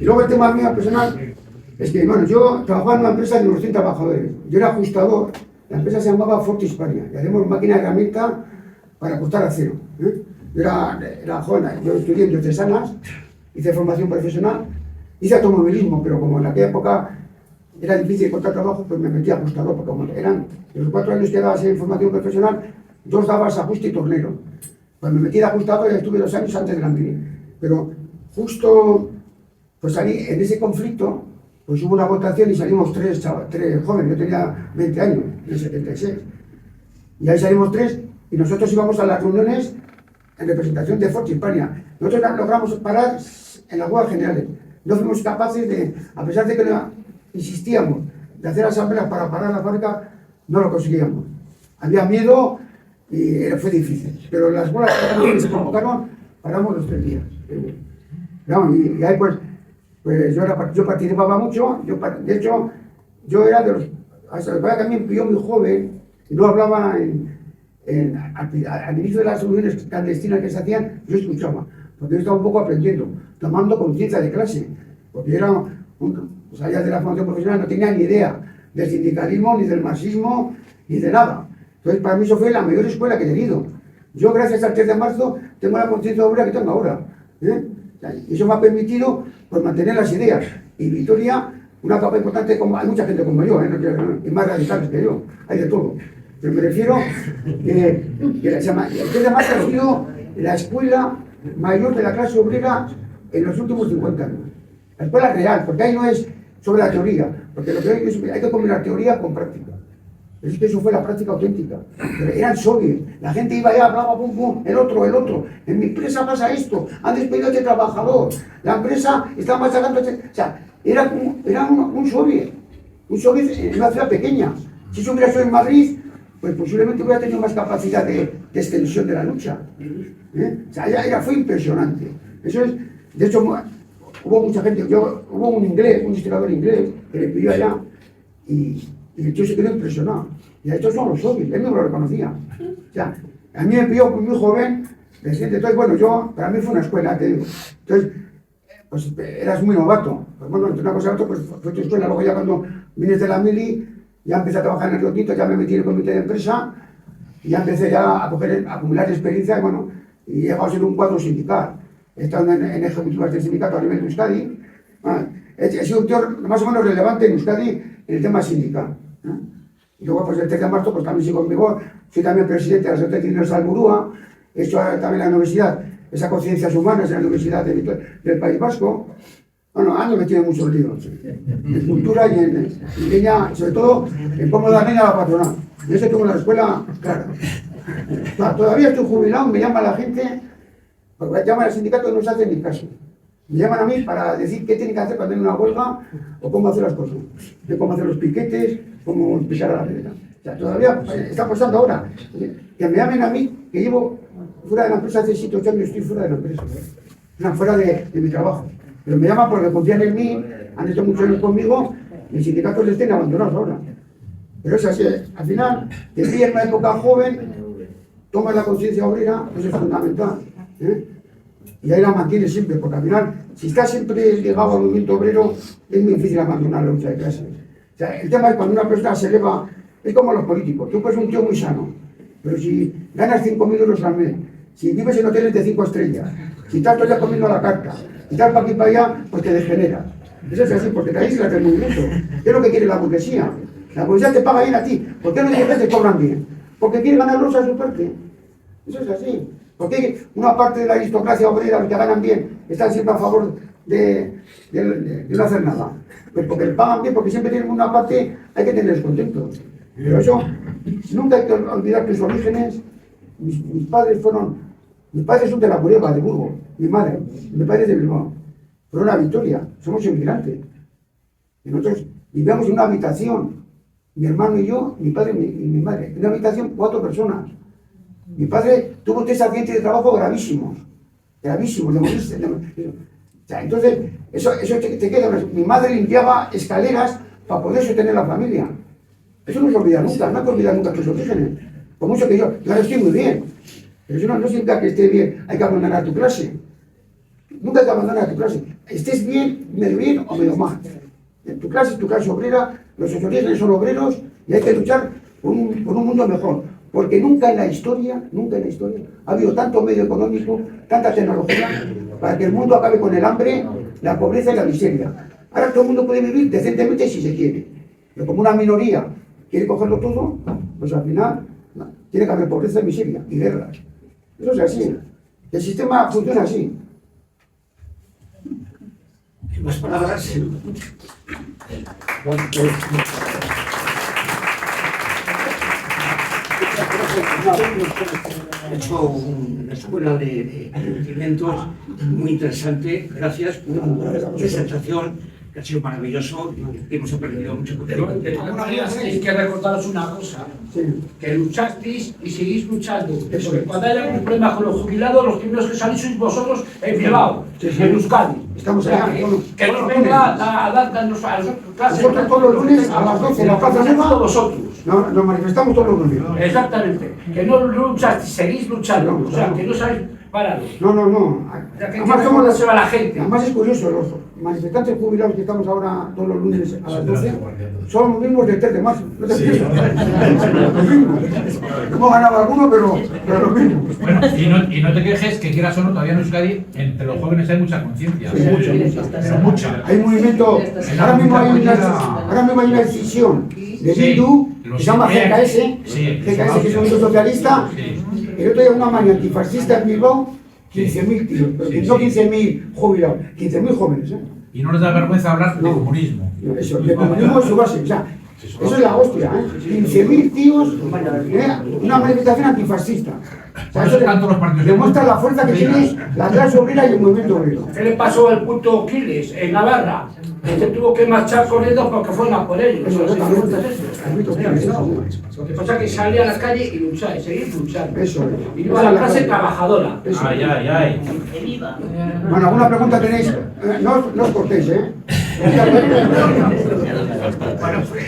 Y luego el tema mío personal es que, bueno, yo trabajaba en una empresa de unos 100 trabajadores, yo era ajustador, la empresa se llamaba Forte Hispania, y hacemos máquina de herramienta para ajustar acero. Yo era joven, yo estudié en Diocesanas, hice formación profesional, hice automovilismo, pero como en aquella época era difícil encontrar trabajo, pues me metí a ajustador, porque como eran de los 4 años que dabas en formación profesional, 2 dabas ajuste y tornero. Pues me metí de ajustador y estuve 2 años antes de la mili. Pero justo pues salí en ese conflicto, pues hubo una votación y salimos 3 jóvenes, yo tenía 20 años, en el 76. Y ahí salimos 3 y nosotros íbamos a las reuniones en representación de Forte Hispania. Nosotros logramos parar en las huelgas generales. No fuimos capaces de, a pesar de que insistíamos de hacer asambleas para parar la fábrica, no lo conseguíamos. Había miedo y fue difícil. Pero las huelgas que se convocaron, paramos los 3 días. Y ahí pues yo participaba mucho. De hecho, yo era de los... Hasta que también pilló muy joven y no hablaba al inicio de las reuniones clandestinas que se hacían, yo escuchaba, porque yo estaba un poco aprendiendo, tomando conciencia de clase, porque yo era salía de la formación profesional, no tenía ni idea del sindicalismo, ni del marxismo, ni de nada. Entonces, para mí eso fue la mayor escuela que he tenido. Yo, gracias al 3 de marzo, tengo la conciencia obrera que tengo ahora. Y eso me ha permitido pues, mantener las ideas. Y Vitoria, una capa importante, hay mucha gente como yo, y más radicales que yo, hay de todo. Pero me refiero que el 3 de marzo ha sido la escuela mayor de la clase obrera en los últimos 50 años. La escuela real, porque ahí no es sobre la teoría, porque lo que hay que combinar teoría con práctica. Pero es que eso fue la práctica auténtica. Pero eran soviets, la gente iba allá, hablaba pum pum, el otro. En mi empresa pasa esto, han despedido a este trabajador, la empresa está machacando. O sea, era un soviet en una ciudad pequeña. Si eso hubiera sido en Madrid, pues posiblemente hubiera tenido más capacidad de extensión de la lucha. O sea, fue impresionante. Eso es, de hecho, hubo mucha gente, hubo un historiador inglés que le pidió allá y el tío se quedó impresionado. Y estos son los soviets, él no lo reconocía. O sea, a mí me pidió muy joven, reciente. Entonces, bueno, para mí fue una escuela, te digo. Entonces, pues eras muy novato. Pues bueno, entre una cosa y otra, pues fue tu escuela. Luego ya cuando vienes de la mili, ya empecé a trabajar en el Río Tinto, ya me metí en el comité de empresa y ya empecé ya a acumular experiencia y he llegado a ser un cuadro sindical. He estado en ejecutivas del sindicato a nivel de Euskadi. He sido un tío más o menos relevante en Euskadi en el tema sindical. Y luego, pues el 3 de marzo, pues también sigo en vigor. Soy también presidente de la Sociedad Universal Burúa. He hecho también en la universidad esas conciencias humanas en la Universidad del País Vasco. Bueno, han metido en muchos líos, en cultura y en pequeña, sobre todo en cómo dar leña a la patronal. Yo eso tengo en la escuela, claro. Todavía estoy jubilado, me llama la gente, porque llaman al sindicato y no se hace ni caso. Me llaman a mí para decir qué tienen que hacer cuando hay una huelga o cómo hacer las cosas. De cómo hacer los piquetes, cómo pisar a la pedra. O sea, todavía está pasando ahora. Que me llamen a mí, que llevo fuera de la empresa hace 7 o 8 años, estoy fuera de la empresa. Fuera de mi trabajo. Pero me llaman porque confían en mí, han hecho muchos años conmigo, y los sindicatos les tienen abandonados ahora. Pero es así, al final, te pillas en una época joven, tomas la conciencia obrera, eso es fundamental. y ahí la mantiene siempre, porque al final, si estás siempre ligado al movimiento obrero, es muy difícil abandonar la lucha de clases. O sea, el tema es cuando una persona se eleva, es como los políticos, tú puedes ser un tío muy sano, pero si ganas 5.000 euros al mes, si vives en hoteles de 5 estrellas, si estás todo el día comiendo a la carta, si estás para aquí y para allá, pues te degeneras. Eso es así, porque te aíslas del movimiento. ¿Qué es lo que quiere la burguesía? La burguesía te paga bien a ti. ¿Por qué los dirigentes cobran bien? Porque quieren ganarlos a su parte. Eso es así. Porque una parte de la aristocracia obrera, los que ganan bien, están siempre a favor de no hacer nada. Pues porque les pagan bien, porque siempre tienen una parte, hay que tenerlos contentos. Pero eso, nunca hay que olvidar que sus orígenes, mis padres son de la Puriega, de Burgos, mi padre es de Bilbao. Fueron a Vitoria, somos inmigrantes. Y nosotros vivíamos en una habitación, mi hermano y yo, mi padre y mi madre, en una habitación 4 personas. Mi padre tuvo 3 accidentes de trabajo gravísimos, de morirse. O sea, entonces, eso te queda. Mi madre limpiaba escaleras para poder sostener la familia. Eso no se olvida nunca, no hay que olvidar nunca tus orígenes. Por mucho que yo ahora estoy muy bien, pero eso no significa que esté bien, hay que abandonar tu clase. Nunca hay que abandonar tu clase. Estés bien, medio bien o medio mal. Tu clase es tu clase obrera, los orígenes son obreros y hay que luchar por un mundo mejor. Porque nunca en la historia ha habido tanto medio económico, tanta tecnología, para que el mundo acabe con el hambre, la pobreza y la miseria. Ahora todo el mundo puede vivir decentemente si se quiere. Pero como una minoría quiere cogerlo todo, pues al final tiene que haber pobreza y miseria y guerras. Eso es así. El sistema funciona así. En más palabras, he hecho una escuela de conocimientos muy interesante. Gracias por la presentación, que ha sido maravilloso y hemos aprendido mucho. De todas maneras, hay que recordaros una cosa, que luchasteis y seguís luchando. Porque cuando haya un problema con los jubilados, los primeros que salís sois vosotros en Bilbao, en Euskadi. Estamos allá. Que nos venga a darnos a nosotros clases. Nosotros todos los lunes a las 12 en la Plaza Nueva, vosotros. nos manifestamos todos los lunes. Exactamente. Que no luchasteis, seguís luchando. O sea, que no sabéis pararos. No. O sea, que además somos la gente. Además es curioso, los manifestantes jubilados que estamos ahora todos los lunes a las 12 son los mismos del 3 de marzo. No te fijas. Los mismos. Hemos ganado algunos, pero los mismos. Bueno, y no te quejes que quieras o no, todavía en Euskadi, entre los jóvenes hay mucha conciencia. Sí, Pero mucha. Hay movimiento. Ahora mismo hay una decisión de Bildu, que se llama GKS, que es un movimiento socialista. El otro día una mañana antifascista en Bilbao, 15.000 tíos, pero no 15.000 jubilados, 15.000 jóvenes. Y no les da vergüenza hablar de comunismo. Eso, el comunismo es su base. O sea, eso es la hostia, 15.000 tíos, una manifestación antifascista. O sea, eso demuestra la fuerza que tiene la clase obrera y el movimiento obrero. ¿Qué le pasó al puto Quiles en Navarra? Que se tuvo que marchar con ellos porque fueron por ellos. Eso, Lo que pasa es que salía a la calle y luchar, y seguir luchando. Eso. Y iba a la clase trabajadora. Ay. Bueno, ¿alguna pregunta tenéis? No os cortéis,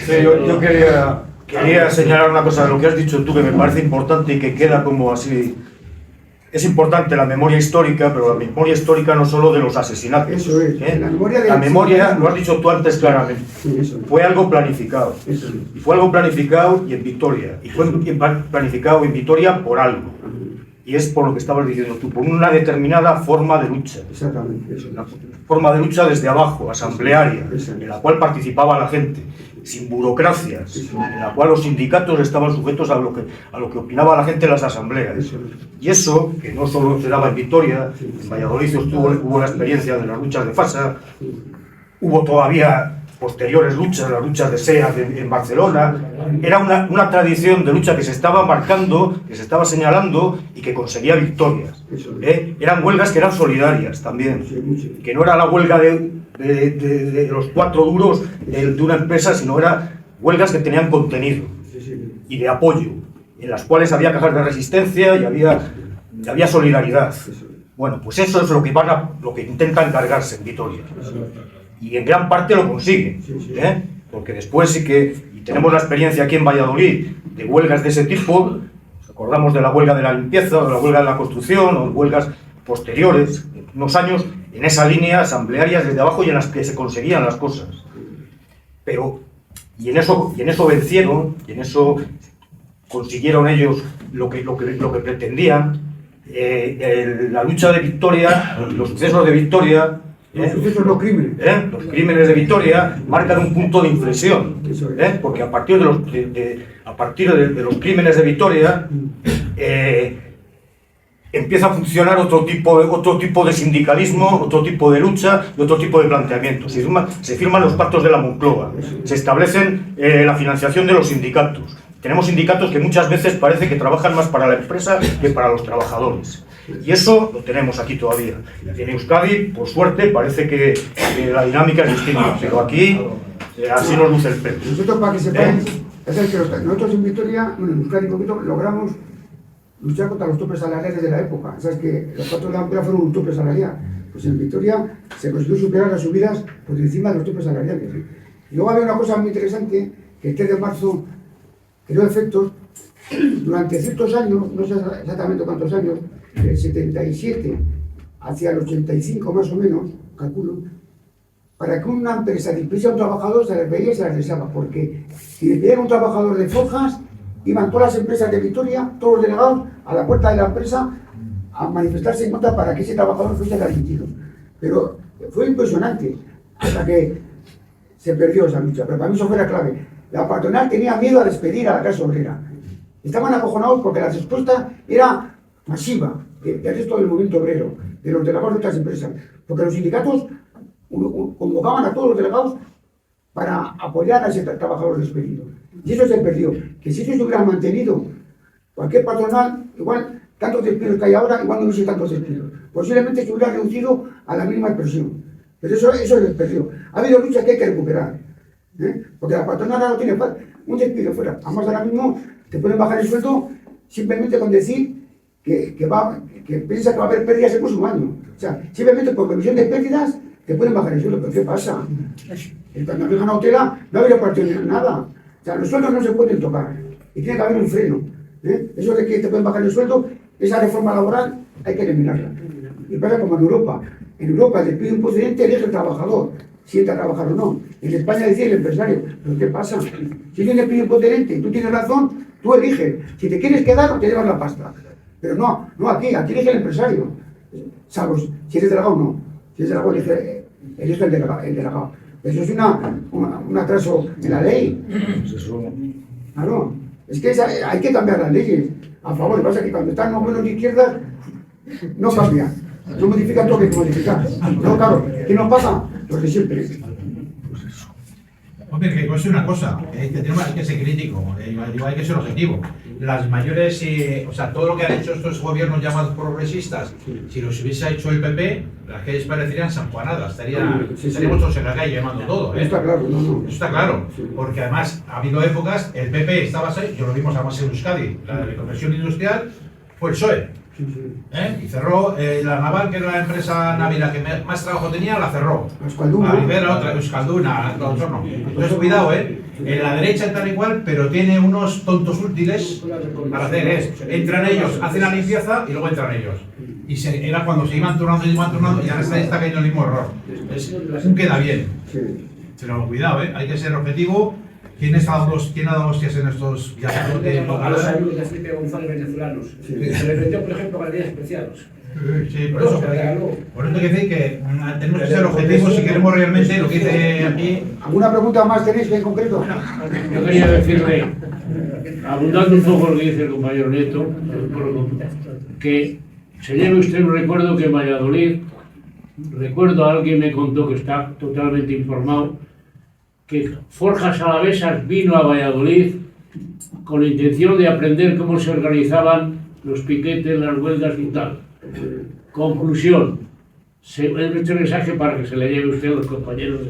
Sí, yo quería señalar una cosa de lo que has dicho tú que me parece importante y que queda como así. Es importante la memoria histórica, pero la memoria histórica no solo de los asesinatos. Eso es. La memoria, lo has dicho tú antes claramente, fue algo planificado. Y fue algo planificado y en Vitoria. Y fue planificado en Vitoria por algo. Y es por lo que estabas diciendo tú, por una determinada forma de lucha. Exactamente, eso. Una forma de lucha desde abajo, asamblearia, en la cual participaba la gente, sin burocracias, en la cual los sindicatos estaban sujetos a lo que opinaba la gente en las asambleas. Y eso, que no solo se daba en Vitoria, en Valladolid hubo la experiencia de las luchas de Fasa, hubo todavía posteriores luchas, las luchas de SEAT en Barcelona. Era una tradición de lucha que se estaba marcando, que se estaba señalando y que conseguía victorias. Eran huelgas que eran solidarias también, que no era la huelga de los 4 duros de una empresa, sino eran huelgas que tenían contenido y de apoyo, en las cuales había cajas de resistencia y había solidaridad. Bueno, pues eso es lo que intentan cargarse en Vitoria. Y en gran parte lo consiguen, porque después sí que, y tenemos la experiencia aquí en Valladolid, de huelgas de ese tipo, nos acordamos de la huelga de la limpieza, o de la huelga de la construcción, o huelgas posteriores, unos años, en esa línea asamblearias desde abajo y en las que se conseguían las cosas. Pero, y en eso vencieron, y en eso consiguieron ellos lo que pretendían. La lucha de Victoria, los sucesos de Victoria, los sucesos, los crímenes. los crímenes de Victoria marcan un punto de inflexión, porque a partir de los crímenes de Victoria empieza a funcionar otro tipo de sindicalismo, otro tipo de lucha y otro tipo de planteamiento. Se firman los pactos de la Moncloa, se establecen la financiación de los sindicatos. Tenemos sindicatos que muchas veces parece que trabajan más para la empresa que para los trabajadores. Y eso lo tenemos aquí todavía. En Euskadi, por suerte, parece que la dinámica es distinta, pero aquí así nos luce el pelo. Nosotros, para que sepáis, es que nosotros en Vitoria, bueno, en Euskadi un poquito, logramos luchar contra los topes salariales de la época. Sabes que los pactos de la Moncloa fueron un tope salarial. Pues en Vitoria se consiguió superar las subidas por encima de los topes salariales. Y luego había una cosa muy interesante, que el 3 de marzo creó efectos durante ciertos años, no sé exactamente cuántos años, del 77 hacia el 85 más o menos, calculo, para que una empresa despidiera a un trabajador se les veía y se les deseaba, porque si despidieran a un trabajador de Forjas, iban todas las empresas de Vitoria, todos los delegados, a la puerta de la empresa a manifestarse en contra para que ese trabajador fuese admitido. Pero fue impresionante, hasta que se perdió esa lucha, pero para mí eso fue la clave. La patronal tenía miedo a despedir a la clase obrera. Estaban acojonados porque la respuesta era masiva del resto del movimiento obrero, de los delegados de otras empresas, porque los sindicatos convocaban a todos los delegados para apoyar a ese trabajador despedido. Y eso se perdió. Que si eso se hubiera mantenido, cualquier patronal, igual, tantos despidos que hay ahora, igual no hubiese tantos despidos. Posiblemente se hubiera reducido a la misma expresión. Pero eso se perdió. Ha habido luchas que hay que recuperar. Porque la patronal ahora no tiene un despido fuera. Además, ahora mismo te pueden bajar el sueldo simplemente con decir que piensa que va a haber pérdidas el próximo año. O sea, simplemente por previsión de pérdidas te pueden bajar el sueldo. ¿Pero qué pasa? Cuando había ganado tela, no había partido nada. O sea, los sueldos no se pueden tocar. Y tiene que haber un freno. Eso de que te pueden bajar el sueldo, esa reforma laboral, hay que eliminarla. Y pasa como en Europa. En Europa, el despido improcedente elige el trabajador, si entra a trabajar o no. En España decía el empresario. ¿Pero qué pasa? Si hay un despido improcedente y tú tienes razón, tú eliges. Si te quieres quedar o te llevas la pasta. Pero no aquí elige el empresario. Salvo si eres delegado o no. Si eres delegado, elige el delegado. Eso es un atraso en la ley. Claro. Es que hay que cambiar las leyes a favor. Lo que pasa es que cuando están los buenos de izquierda, no cambian. No modifican todo lo que hay que modificar. No, claro. ¿Qué nos pasa? Lo de siempre. Hombre, que es una cosa, hay que ser crítico, hay que ser objetivo. Las mayores, o sea, todo lo que han hecho estos gobiernos llamados progresistas, si los hubiese hecho el PP, las calles parecerían sanjuanadas, estaríamos todos en la calle llamando todo. Está claro, Eso está claro, porque además ha habido épocas, el PP estaba ahí, yo lo vimos además en Euskadi, la reconversión industrial fue el PSOE. Y cerró la Naval, que era la empresa naviera que más trabajo tenía, la cerró. Euskalduna. La Rivera, otra, Euskalduna, no. Entonces, cuidado, en la derecha tal igual, pero tiene unos tontos útiles para hacer entran ellos, hacen la limpieza y luego entran ellos. Y era cuando se iban turnando y ahora está cayendo el mismo error. Queda bien. Pero cuidado, hay que ser objetivo. ¿Quién ha dado hostias en estos viajes? A los amigos de Felipe González venezolanos. Se les metió, por ejemplo, galerías especiales. Sí, por eso hay que decir que tenemos que ser objetivos si queremos realmente lo que dice aquí. ¿Alguna pregunta más tenéis en concreto? Yo quería decirle, abundando un poco lo que dice el compañero Nieto, que se lleve usted un recuerdo que en Valladolid, recuerdo a alguien me contó que está totalmente informado, que Forjas Alavesas vino a Valladolid con la intención de aprender cómo se organizaban los piquetes, las huelgas y tal. Conclusión, este mensaje para que se le lleve usted a los compañeros.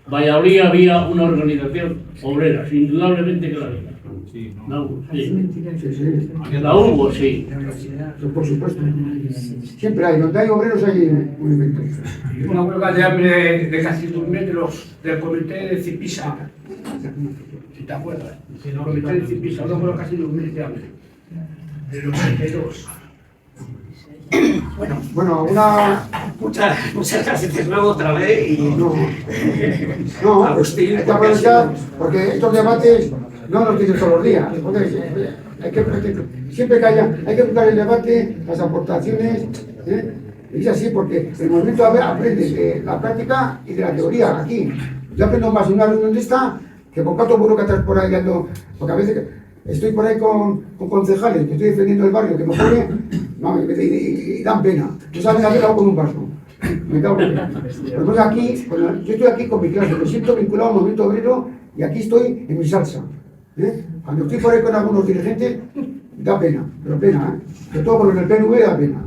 Valladolid había una organización obrera, indudablemente que la había. Sí, La hubo, sí. Sí. La hubo, sí. Por supuesto. Siempre hay, donde hay obreros hay movimientos. Una huelga de hambre de casi 2 metros del comité de Cipisa. Si te acuerdas. El comité de Cipisa, una huelga casi 2 metros de hambre. De los 92. Bueno, una... Muchas gracias de nuevo otra vez y No, Agustín, hay que aprovechar, porque estos debates no los tienes todos los días. Joder, siempre que haya, hay que buscar el debate, las aportaciones, ¿eh? Es así, porque en el momento aprendes de la práctica y de la teoría aquí. Yo aprendo más en una reunión de esta que con cuatro burócratas por ahí ando, porque a veces estoy por ahí con concejales que estoy defendiendo el barrio que me pone, no, y dan pena. No saben hacer algo con un vaso. Me cago en pena. Pues aquí, yo estoy aquí con mi clase, me siento vinculado al movimiento obrero y aquí estoy en mi salsa. Cuando estoy por ahí con algunos dirigentes, da pena, pero pena, sobre todo con el PNV da pena.